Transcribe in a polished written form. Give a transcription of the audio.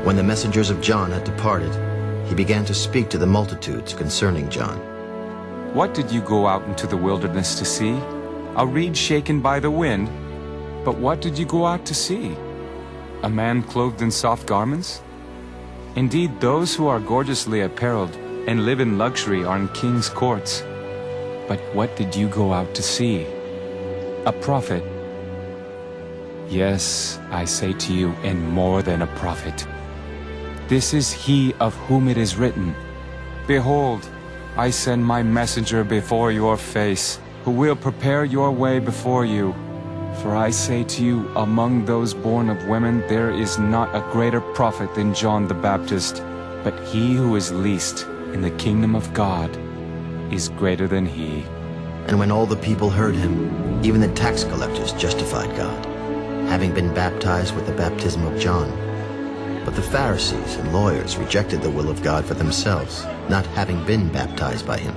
When the messengers of John had departed, he began to speak to the multitudes concerning John. What did you go out into the wilderness to see? A reed shaken by the wind? But what did you go out to see? A man clothed in soft garments? Indeed, those who are gorgeously apparelled and live in luxury are in king's courts. But what did you go out to see? A prophet? Yes, I say to you, and more than a prophet. This is he of whom it is written, Behold, I send my messenger before your face, who will prepare your way before you. For I say to you, among those born of women, there is not a greater prophet than John the Baptist, but he who is least in the kingdom of God is greater than he. And when all the people heard him, even the tax collectors justified God, having been baptized with the baptism of John. But the Pharisees and lawyers rejected the will of God for themselves, not having been baptized by him.